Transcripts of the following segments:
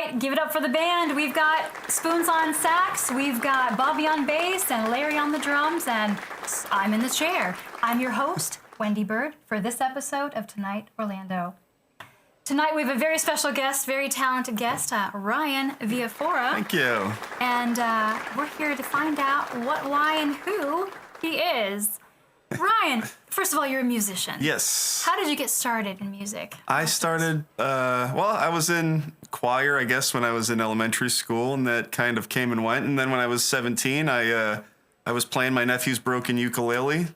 right, give it up for the band. We've got Spoons on sax, we've got Bobby on bass, and Larry on the drums, and I'm in the chair. I'm your host, Wendy Bird, for this episode of Tonight Orlando. Tonight we have a very special guest, very talented guest, Ryan Viafora. Thank you. And we're here to find out what, why, and who he is. Ryan, first of all, you're a musician. Yes. How did you get started in music? I started, I was in choir, I guess, when I was in elementary school, and that kind of came and went. And then when I was 17, I was playing my nephew's broken ukulele.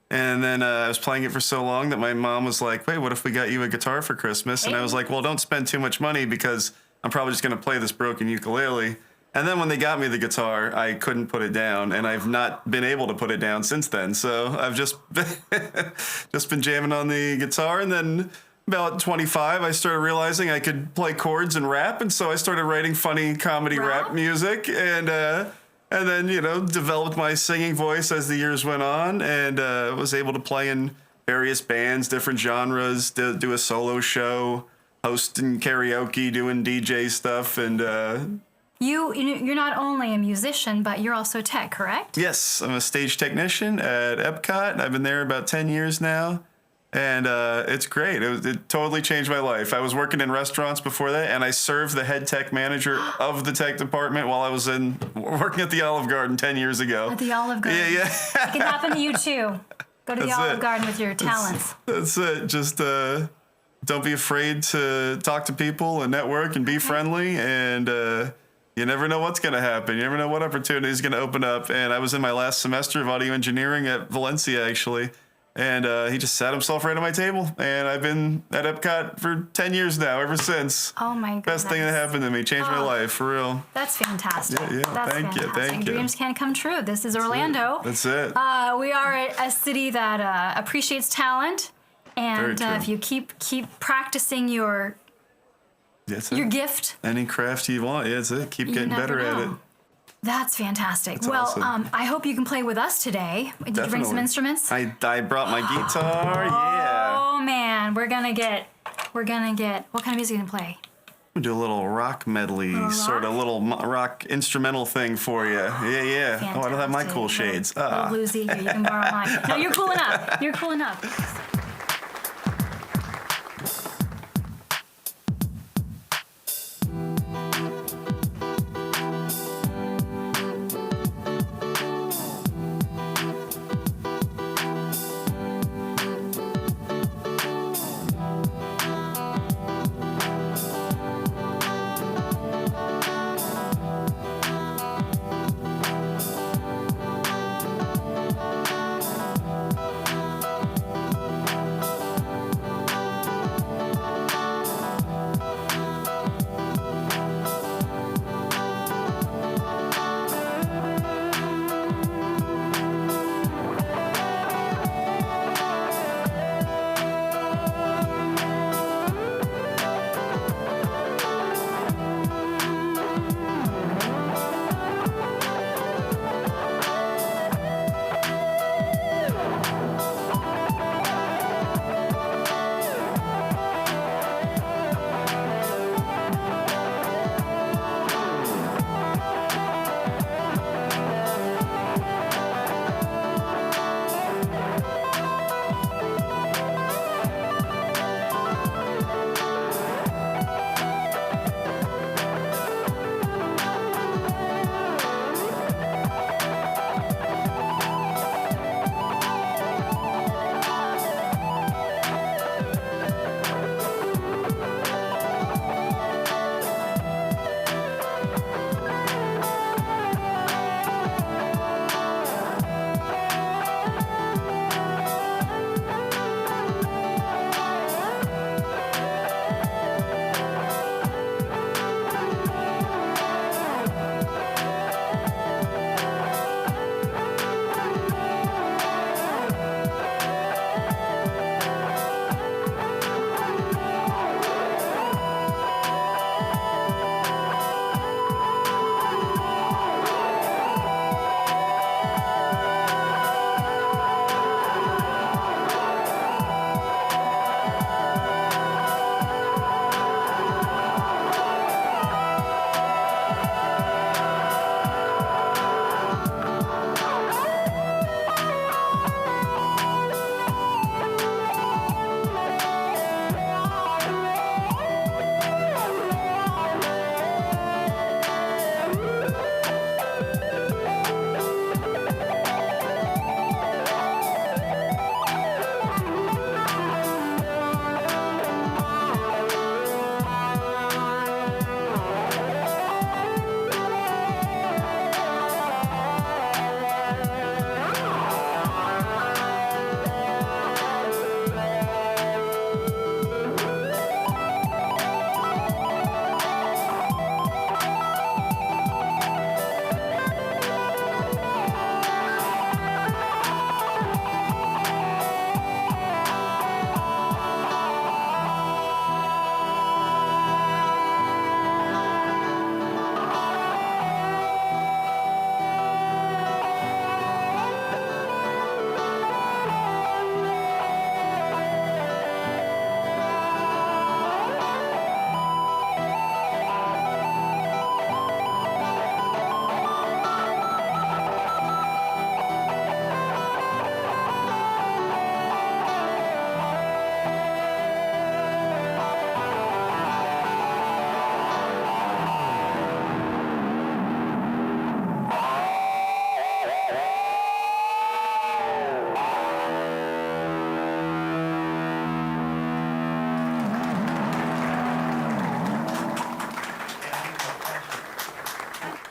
And then I was playing it for so long that my mom was like, wait, what if we got you a guitar for Christmas? And I was like, well, don't spend too much money because I'm probably just going to play this broken ukulele. And then when they got me the guitar, I couldn't put it down, and I've not been able to put it down since then. So I've just been jamming on the guitar, and then about 25, I started realizing I could play chords and rap, and so I started writing funny comedy rap music, and then, developed my singing voice as the years went on, and was able to play in various bands, different genres, do a solo show, hosting karaoke, doing DJ stuff, and... You're not only a musician, but you're also tech, correct? Yes, I'm a stage technician at Epcot. I've been there about 10 years now, and it's great. It totally changed my life. I was working in restaurants before that, and I served the head tech manager of the tech department while I was working at the Olive Garden 10 years ago. At the Olive Garden. Yeah. It can happen to you, too. Go to the Olive Garden with your talents. That's it. Just don't be afraid to talk to people and network and be friendly, and... you never know what's going to happen. You never know what opportunity is going to open up. And I was in my last semester of audio engineering at Valencia, actually. And he just sat himself right at my table. And I've been at Epcot for 10 years now, ever since. Oh, my goodness. Best thing that happened to me. Changed my life, for real. That's fantastic. Yeah, That's thank fantastic. you. Dreams can come true. This is Orlando. That's it. We are a city that appreciates talent. And if you keep practicing your gift. Any craft you want, that's it. Keep getting better at it. That's fantastic. That's awesome. I hope you can play with us today. Did you bring some instruments? I brought my guitar, yeah. Oh, man. We're gonna get, what kind of music are you gonna play? We'll do a little rock medley, sort of little rock instrumental thing for you. Yeah. Fantastic. Oh, I don't have my cool shades. Little bluesy. Here, you can borrow mine. No, you're cool enough. You're cool enough.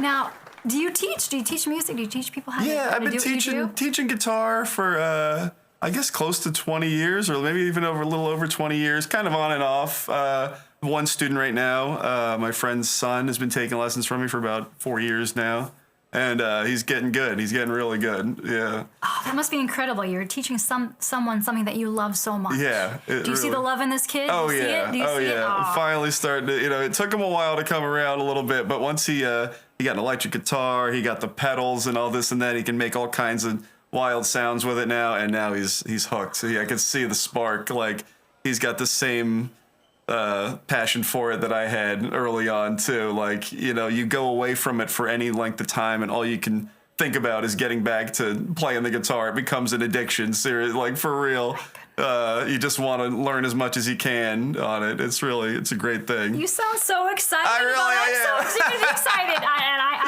Now, do you teach? Do you teach music? Do you teach people how to do Yeah, I've been what you do? teaching guitar for I guess close to 20 years, or maybe even a little over 20 years, kind of on and off. One student right now, my friend's son, has been taking lessons from me for about 4 years now, and he's getting good. He's getting really good. Yeah. Oh, that must be incredible. You're teaching someone something that you love so much. Yeah. Do you see the love in this kid? Oh, Do you see yeah. it? Do you Oh, see yeah. it? Oh. Finally starting to, it took him a while to come around a little bit, but once he got an electric guitar, he got the pedals and all this and that, he can make all kinds of wild sounds with it now, and now he's hooked. So, yeah, I can see the spark. Like, he's got the same passion for it that I had early on, too. Like, you go away from it for any length of time, and all you can think about is getting back to playing the guitar. It becomes an addiction, seriously, like for real. You just want to learn as much as you can on it. It's a great thing. You sound so excited. I really am. I'm so seriously excited.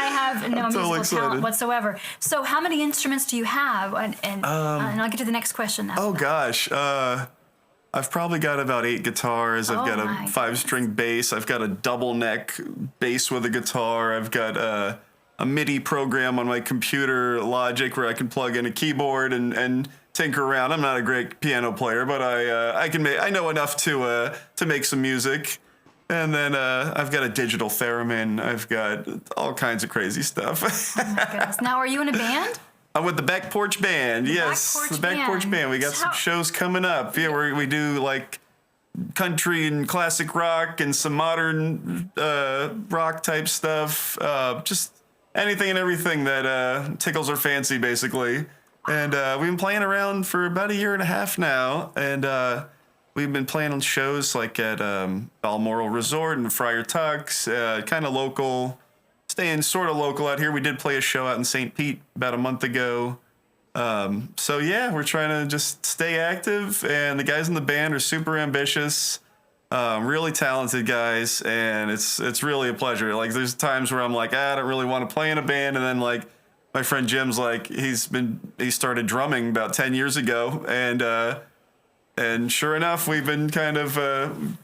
I have no Totally musical talent excited. whatsoever. So how many instruments do you have? And I'll get to the next question after Oh that. gosh, I've probably got about 8 guitars. I've got a my 5-string bass. I've got a double neck bass with a guitar. I've got a MIDI program on my computer, Logic, where I can plug in a keyboard and tinker around. I'm not a great piano player, but I know enough to make some music. And then I've got a digital theremin. I've got all kinds of crazy stuff. Oh my goodness. Now, are you in a band? I'm with the Back Porch Band. Yes, the Back Porch Band. We got some shows coming up. Yeah, we do like country and classic rock and some modern rock type stuff. Just anything and everything that tickles our fancy, basically. And we've been playing around for about 1.5 years now. And we've been playing on shows like at Balmoral Resort and Friar Tuck's, kind of local. Staying sort of local out here. We did play a show out in St. Pete about a month ago. So yeah, we're trying to just stay active, and the guys in the band are super ambitious, really talented guys, and it's really a pleasure. Like there's times where I'm like, I don't really want to play in a band, and then like my friend Jim's like, he started drumming about 10 years ago, and sure enough, we've been kind of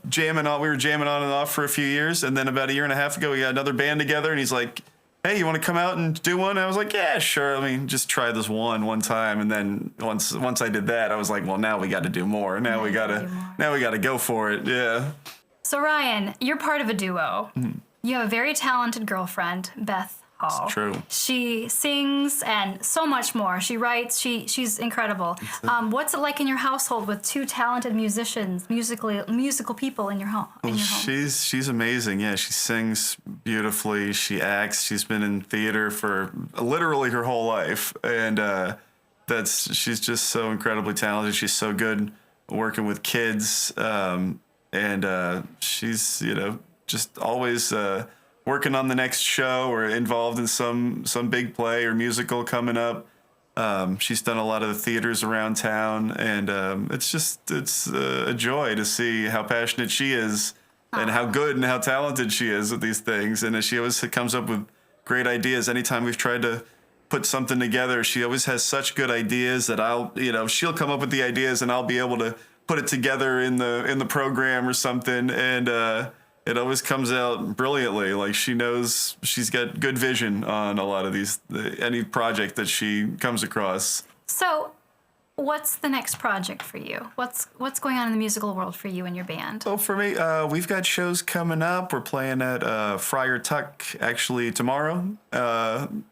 jamming on. We were jamming on and off for a few years, and then about 1.5 years ago, we got another band together. And he's like, "Hey, you want to come out and do one?" And I was like, "Yeah, sure. I mean, just try this one time." And then once I did that, I was like, "Well, now we got to do more. Now we gotta go for it." Yeah. So Ryan, you're part of a duo. Mm-hmm. You have a very talented girlfriend, Beth Hall. It's true. She sings and so much more. She writes. She's incredible. What's it like in your household with 2 talented musicians, musical people in your home? She's amazing. Yeah, she sings beautifully. She acts. She's been in theater for literally her whole life, and she's just so incredibly talented. She's so good working with kids, and she's just always working on the next show or involved in some big play or musical coming up. She's done a lot of the theaters around town, and it's a joy to see how passionate she is and how good and how talented she is with these things. And she always comes up with great ideas. Anytime we've tried to put something together, she always has such good ideas that she'll come up with the ideas and I'll be able to put it together in the program or something. And it always comes out brilliantly. Like she's got good vision on a lot of any project that she comes across. So, what's the next project for you? What's going on in the musical world for you and your band? Well, for me, we've got shows coming up. We're playing at Friar Tuck actually tomorrow, and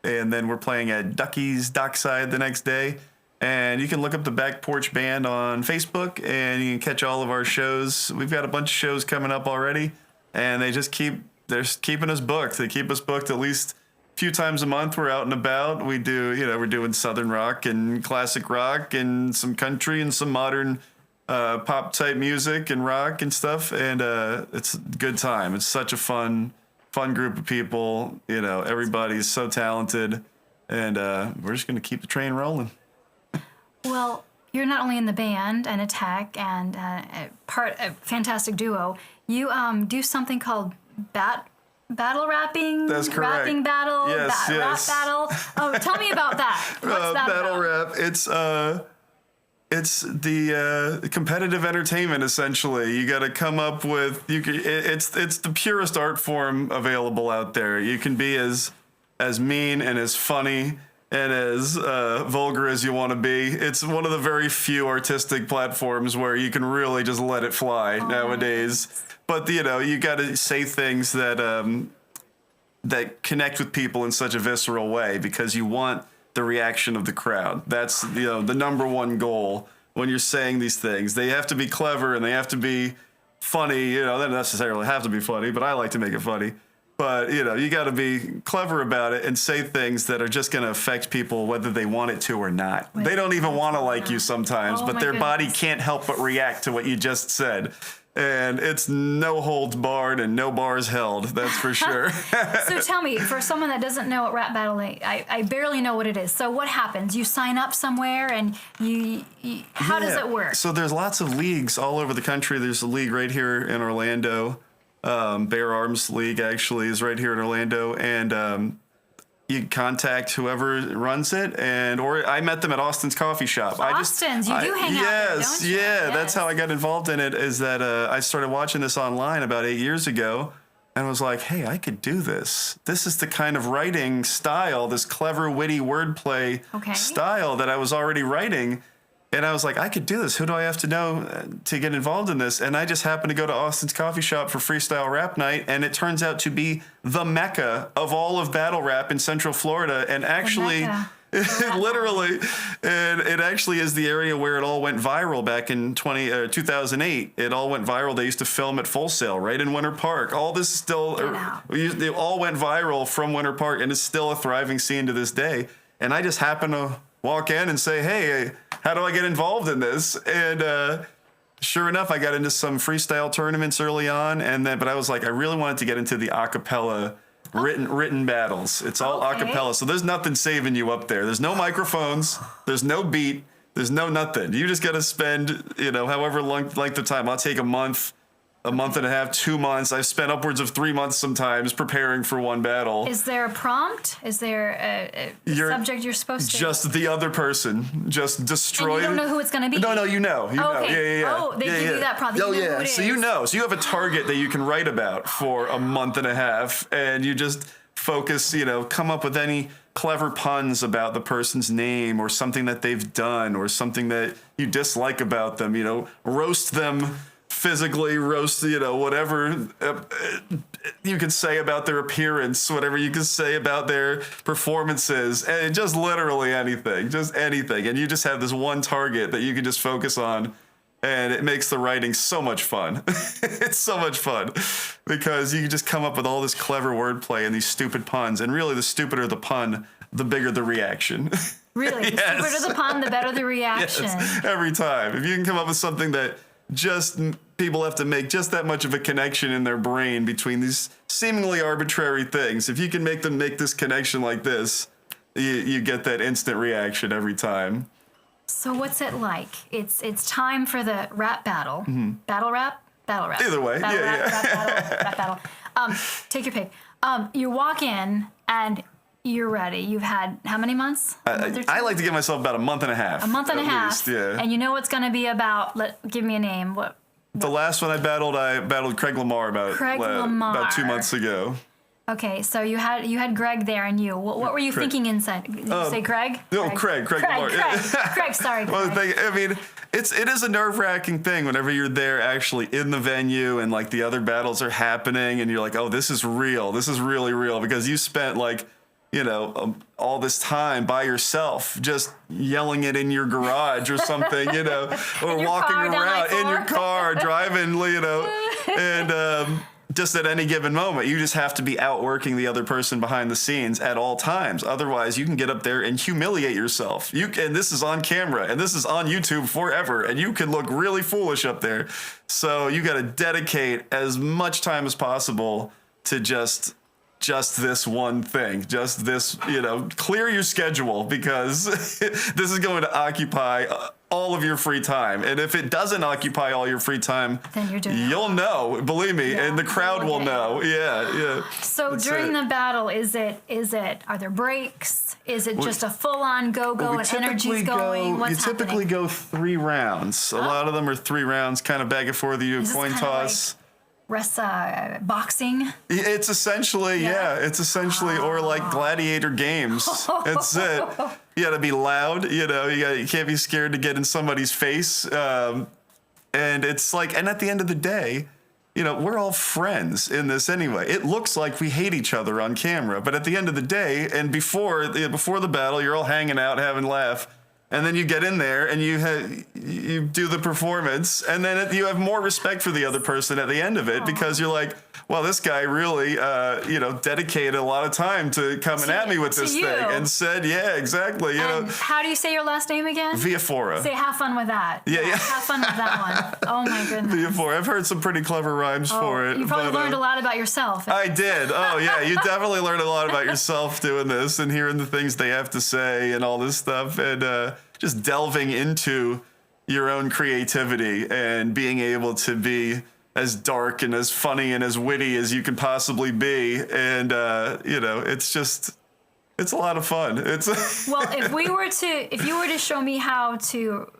then we're playing at Ducky's Dockside the next day. And you can look up the Back Porch Band on Facebook, and you can catch all of our shows. We've got a bunch of shows coming up already, and they're keeping us booked. They keep us booked at least a few times a month. We're out and about. We're doing Southern rock and classic rock and some country and some modern pop type music and rock and stuff. And it's a good time. It's such a fun group of people. Everybody's so talented, and we're just going to keep the train rolling. Well, you're not only in the band and Attack and a fantastic duo. You do something called battle rapping. That's correct. Rapping battle. Yes. Rap battle. Oh, tell me about that. What's that battle about? rap. It's It's the competitive entertainment. Essentially, you got to come up with it's the purest art form available out there. You can be as mean and as funny and as vulgar as you want to be. It's one of the very few artistic platforms where you can really just let it fly nowadays. But you got to say things that connect with people in such a visceral way because you want the reaction of the crowd. That's the number one goal when you're saying these things. They have to be clever and they have to be funny. They don't necessarily have to be funny, but I like to make it funny. But you got to be clever about it and say things that are just going to affect people whether they want it to or not. They don't even want to like you sometimes, but their body can't help but react to what you just said. And it's no holds barred and no bars held, that's for sure. So tell me, for someone that doesn't know what rap battling, I barely know what it is. So what happens? You sign up somewhere and how does it work? So there's lots of leagues all over the country. There's a league right here in Orlando. Bear Arms League actually is right here in Orlando. And you contact whoever runs it, or I met them at Austin's Coffee Shop. Austin's, you do hang out there, don't you? Yes, that's how I got involved in it. Is that I started watching this online about 8 years ago, and was like, hey, I could do this. This is the kind of writing style, this clever, witty wordplay style that I was already writing. And I was like, I could do this. Who do I have to know to get involved in this? And I just happened to go to Austin's Coffee Shop for Freestyle Rap Night, and it turns out to be the mecca of all of battle rap in Central Florida. And actually, literally, and it actually is the area where it all went viral back in 2008. It all went viral. They used to film at Full Sail right in Winter Park. All this still, they all went viral from Winter Park, and it's still a thriving scene to this day. And I just happened to walk in and say, hey, how do I get involved in this? And sure enough, I got into some freestyle tournaments early on, but I was like, I really wanted to get into the acapella written battles. It's all acapella, so there's nothing saving you up there. There's no microphones, there's no beat, there's no nothing. You just got to spend, however length of time. I'll take a month and a half, 2 months. I've spent upwards of 3 months sometimes preparing for one battle. Is there a prompt? Is there a subject you're supposed to? Just the other person. Just destroy. And you don't know who it's going to be? No, you know. Okay. Yeah. Oh, they give you that prompt. So you know. So you have a target that you can write about for a month and a half, and you just focus, come up with any clever puns about the person's name or something that they've done or something that you dislike about them, roast them. Physically roast, whatever you can say about their appearance, whatever you can say about their performances, and just literally anything. And you just have this one target that you can just focus on, and it makes the writing so much fun. It's so much fun because you can just come up with all this clever wordplay and these stupid puns, and really the stupider the pun, the bigger the reaction. Really? The stupider the pun, the better the reaction. Yes, every time. If you can come up with something that just people have to make just that much of a connection in their brain between these seemingly arbitrary things. If you can make them make this connection like this, you get that instant reaction every time. So what's it like? It's time for the rap battle. Mm-hmm. Battle rap? Battle rap. Either way. Battle rap battle. Take your pick. You walk in and you're ready. You've had how many months? I like to give myself about a month and a half. A month and a half. Least, yeah. And you know what's going to be about. Give me a name. What? The last one I battled Craig Lamar about 2 months ago. Okay, so you had Greg there and you. What were you thinking inside? Did you say Greg? No, Craig Lamar. Craig, sorry. Well, I mean, it is a nerve-wracking thing whenever you're there actually in the venue and like the other battles are happening and you're like, oh, this is real. This is really real because you spent like, all this time by yourself, just yelling it in your garage or something, or walking around in your car, driving, and just at any given moment, you just have to be outworking the other person behind the scenes at all times. Otherwise, you can get up there and humiliate yourself. And this is on camera, and this is on YouTube forever, and you can look really foolish up there. So you got to dedicate as much time as possible to just this one thing, just this, clear your schedule because this is going to occupy all of your free time. And if it doesn't occupy all your free time, then you're doing you'll know, believe me, and the crowd will know. Yeah. So That's during it. the battle, is it, are there breaks? Is it just a full-on go-go and energy's going? What's You typically happening? go 3 rounds. A lot of them are 3 rounds, kind of back and forth. You do a Is this coin kinda toss. Boxing? It's essentially, it's essentially, or like gladiator games. That's it. You gotta be loud, you can't be scared to get in somebody's face. And it's like, and at the end of the day, we're all friends in this anyway. It looks like we hate each other on camera, but at the end of the day, and before the battle, you're all hanging out, having a laugh. And then you get in there and you do the performance, and then you have more respect for the other person at the end of it because you're like, well, this guy really, dedicated a lot of time to coming at me with this thing, and said, yeah, exactly. And how do you say your last name again? Viafora. Say, have fun with that. Yeah. Have fun with that one. Oh my goodness. Viafora. I've heard some pretty clever rhymes for it. You probably learned a lot about yourself. I did. Oh yeah, you definitely learned a lot about yourself doing this and hearing the things they have to say and all this stuff, and just delving into your own creativity and being able to be as dark and as funny and as witty as you can possibly be. And, it's a lot of fun. Well, if you were to show me how to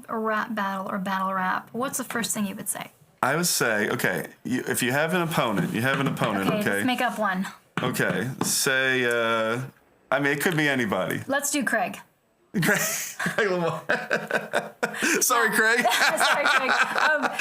rap battle or battle rap, what's the first thing you would say? I would say, okay, if you have an opponent, okay? Let's make up one. Okay, say, it could be anybody. Let's do Craig. Craig Lamar. Sorry, Craig. Sorry, Craig.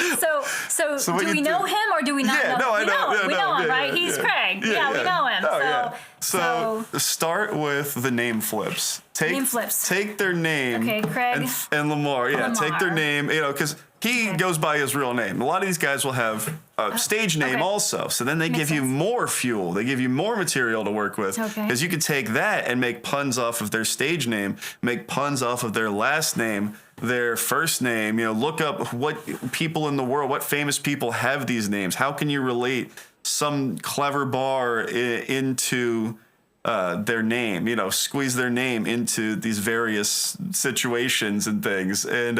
So do we know him or do we not know him? I know. We know him, right? He's Craig. Yeah, we know him. Oh, so start with the name flips. Name flips. Take their name. Okay, Craig. And Lamar. Yeah, Lamar. take their name, because he goes by his real name. A lot of these guys will have a stage name also. So then they give you more fuel. They give you more material to work with. Okay. Because you can take that and make puns off of their stage name, make puns off of their last name, their first name. Look up what people in the world, what famous people have these names. How can you relate some clever bar into their name? Squeeze their name into these various situations and things. And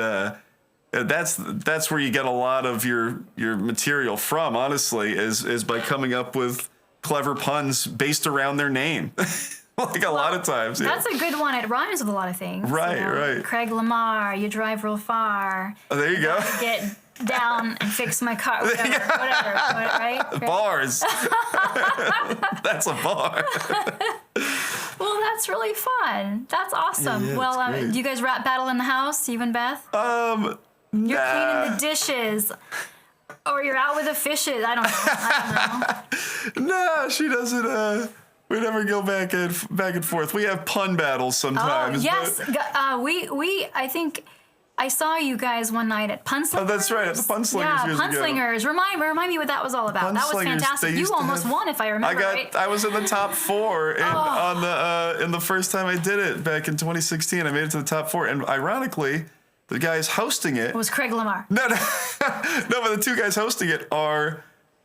that's where you get a lot of your material from, honestly, is by coming up with clever puns based around their name. Like a lot of times. Yeah. That's a good one. It rhymes with a lot of things. Right. Craig Lamar, you drive real far. Oh, there you go. Get down and fix my car. Whatever. Right? Bars. That's a bar. Well, that's really fun. That's awesome. Yeah, do you guys rap battle in the house, you and Beth? You're cleaning the dishes. Or you're out with the fishes. I don't know. No, she doesn't. We never go back and forth. We have pun battles sometimes. Oh, yes. I think I saw you guys one night at Punslingers. Oh, that's right, at the Punslingers Yeah, years ago. Punslingers. Remind me what that was all about. That was fantastic. You almost won, if I remember right. I was in the top 4 in the first time I did it back in 2016. I made it to the top 4, and ironically, the guys hosting it was Craig Lamar. No, but the 2 guys hosting it are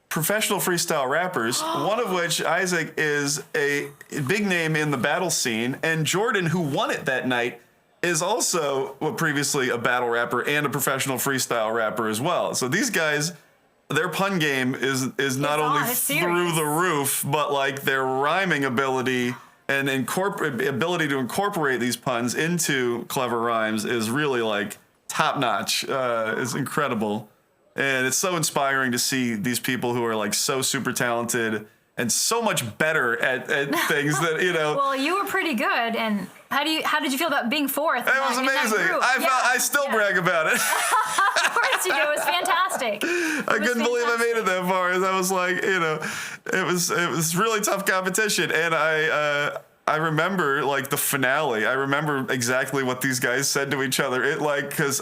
professional freestyle rappers, one of which, Isaac, is a big name in the battle scene, and Jordan, who won it that night, is also previously a battle rapper and a professional freestyle rapper as well. So these guys, their pun game is not only through the roof, but like their rhyming ability and ability to incorporate these puns into clever rhymes is really like top notch. Is incredible. And it's so inspiring to see these people who are like so super talented and so much better at things that, Well, you were pretty good. And how did you feel about being 4th? It was amazing. I still brag about it. Of course you do. It was fantastic. I couldn't believe I made it that far. I was like, it was really tough competition. And I remember like the finale. I remember exactly what these guys said to each other. Because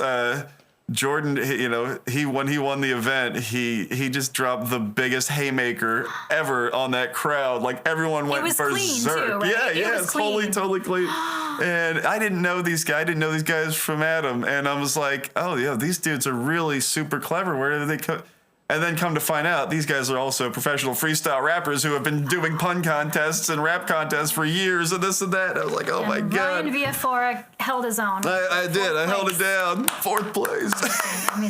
Jordan, when he won the event, he just dropped the biggest haymaker ever on that crowd. Like everyone went berserk. Clean too, right? Yeah, totally clean. And I didn't know these guys. I didn't know these guys from Adam. And I was like, oh yeah, these dudes are really super clever. Where did they come? And then come to find out, these guys are also professional freestyle rappers who have been doing pun contests and rap contests for years and this and that. I was like, oh my God. Ryan Viafora held his own. I did. I held it down. 4th place.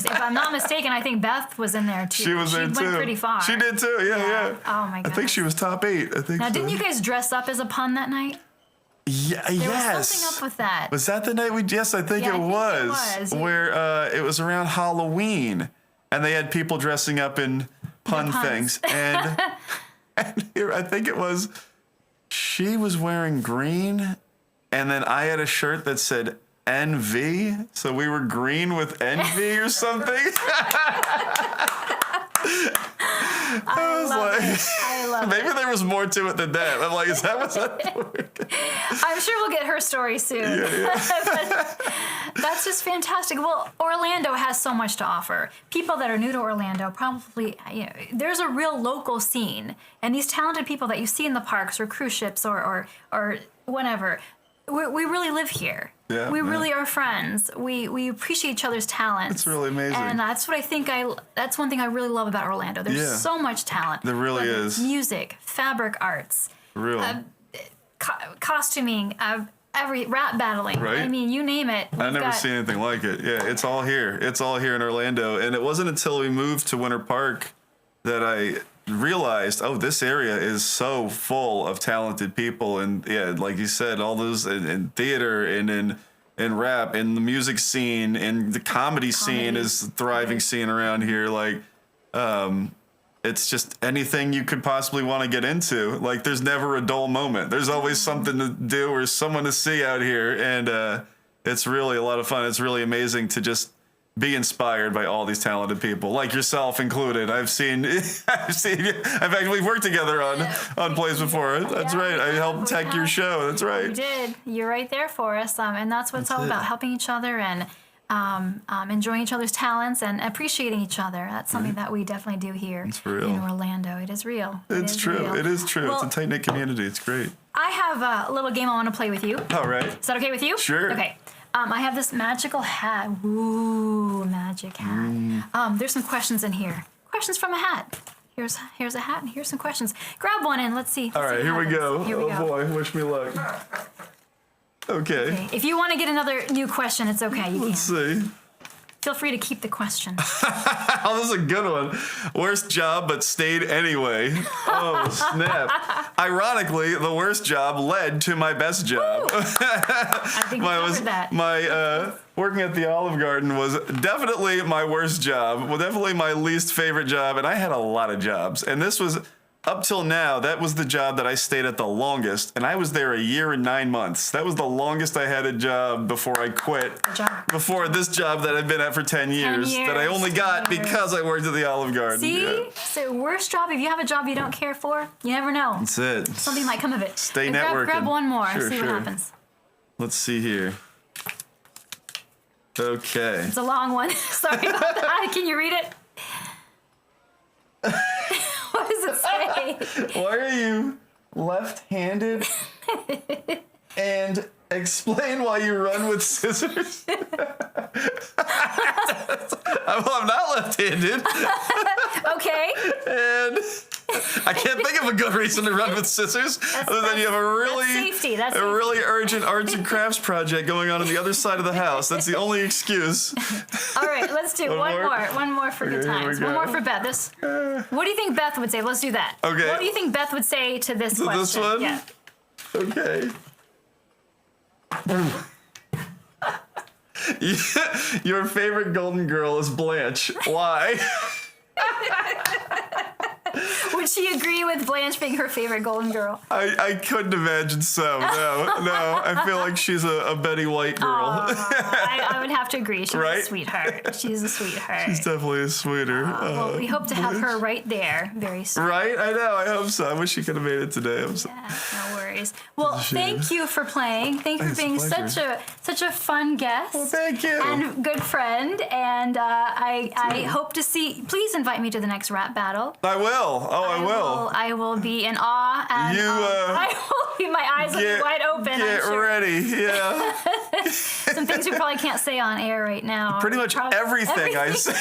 If I'm not mistaken, I think Beth was in there too. She was there too. She went pretty far. She did too. Yeah. Oh my God. I think she was top 8. I think. Now, so. didn't you guys dress up as a pun that night? Yeah. There yes. was something up with that. Was that the night we? Yes, I think it was. Yeah. Where it was around Halloween, and they had people dressing up in pun things, and here I think it was. She was wearing green, and then I had a shirt that said NV, so we were green with envy or something. I love maybe it. there was more to it than that. I'm like, is that what's that? I'm sure we'll get her story soon. But that's just fantastic. Well, Orlando has so much to offer. People that are new to Orlando probably, there's a real local scene. And these talented people that you see in the parks or cruise ships or whatever, we really live here. Yeah, we really are friends. We appreciate each other's talents. It's really amazing. And that's what I think that's one thing I really love about Orlando. There's so much talent. There really is. Music, fabric arts. Really. Costuming, every rap battling. Right? I mean, you name it. I've never seen anything like it. Yeah, it's all here. It's all here in Orlando. And it wasn't until we moved to Winter Park that I realized, oh, this area is so full of talented people. And yeah, like you said, all those in theater and in rap and the music scene and the comedy scene is a thriving scene around here. Like, it's just anything you could possibly want to get into. Like, there's never a dull moment. There's always something to do or someone to see out here. And it's really a lot of fun. It's really amazing to just be inspired by all these talented people, like yourself included. I've seen you. In fact, we've worked together on plays before. That's right. I helped tech your show. That's right. You did. You're right there for us. And that's what it's all about, helping each other and enjoying each other's talents and appreciating each other. That's something that we definitely do here in Orlando. It is real. It's true. It is true. Well, it's a tight-knit community. It's great. I have a little game I want to play with you. All right. Is that okay with you? Sure. Okay. I have this magical hat. Ooh, magic hat. There's some questions in here. Questions from a hat. Here's a hat, and here's some questions. Grab one and let's see. All right, here we go. Here we go. Boy, wish me luck. Okay. If you want to get another new question, it's okay. Let's see. Feel free to keep the question. Oh, this is a good one. Worst job, but stayed anyway. Oh, snap. Ironically, the worst job led to my best job. I think we covered that. My working at the Olive Garden was definitely my worst job. Well, definitely my least favorite job, and I had a lot of jobs. And this was, up till now, that was the job that I stayed at the longest, and I was there 1 year and 9 months. That was the longest I had a job before I quit. Good job. Before this job that I've been at for 10 years, that I only got because I worked at the Olive Garden. See? Yeah. So worst job, if you have a job you don't care for, you never know. That's it. Something might come of it. Stay And networking. Grab one more, Sure, see sure. what happens. Let's see here. Okay. It's a long one. Sorry about that. Can you read it? What does it say? Why are you left-handed? And explain why you run with scissors. I'm not left-handed. Okay. And I can't think of a good reason to run with scissors other than you have a really, safety. That's a really urgent arts and crafts project going on the other side of the house. That's the only excuse. All right, let's do one more for good Okay, here times. we One go. more for Beth. What do you think Beth would say? Let's do that. Okay. What do you think Beth would say to this question? This one? Yeah. Okay. Your favorite Golden Girl is Blanche. Why? Would she agree with Blanche being her favorite Golden Girl? I couldn't imagine so. No. I feel like she's a Betty White girl. I would have to agree. She's Right? a sweetheart. She's a sweetheart. She's definitely a sweeter. Well, we hope to have her right there very soon. Right? I know. I hope so. I wish she could have made it today. I'm so. No worries. Well, thank you for playing. Thank you for being It's a pleasure. such a fun guest. Well, thank you. And good friend. And I hope to see. Please invite me to the next rap battle. I will. Oh, I will. I will be in awe. And You, I will be. My eyes will be wide open. Get I'm sure. ready. Yeah. Some things we probably can't say on air right now. Pretty much everything I say,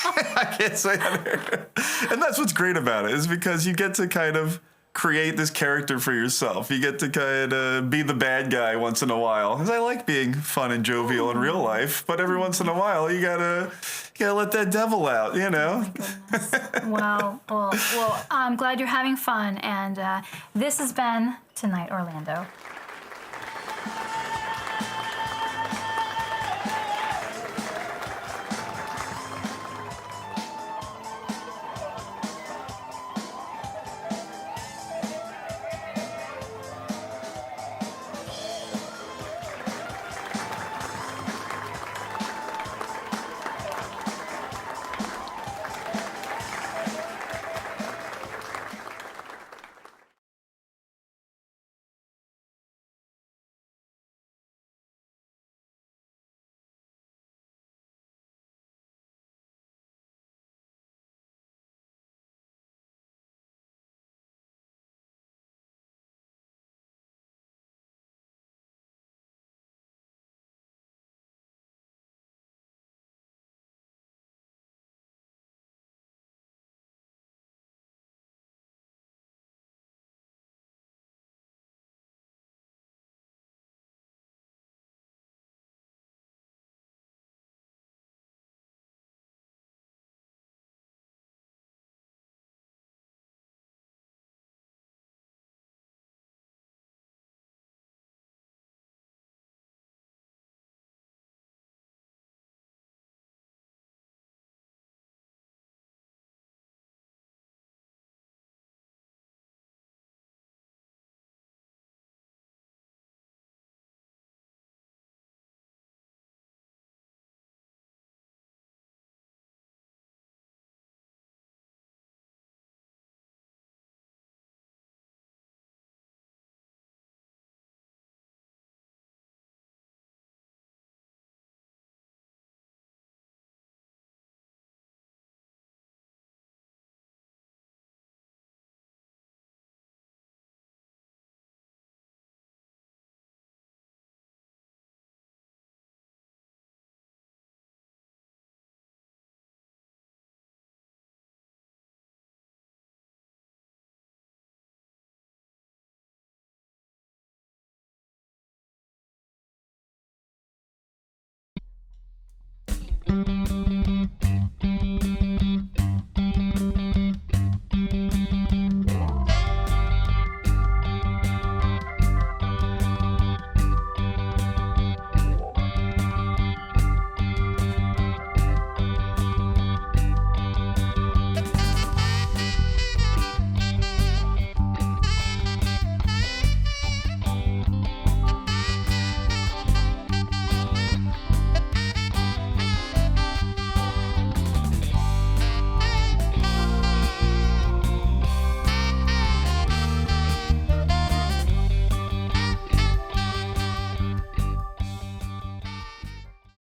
I can't say on air. And that's what's great about it, is because you get to kind of create this character for yourself. You get to kind of be the bad guy once in a while. Because I like being fun and jovial in real life, but every once in a while you gotta let that devil out, you know? Oh my goodness. Well, I'm glad you're having fun, and this has been Tonight Orlando.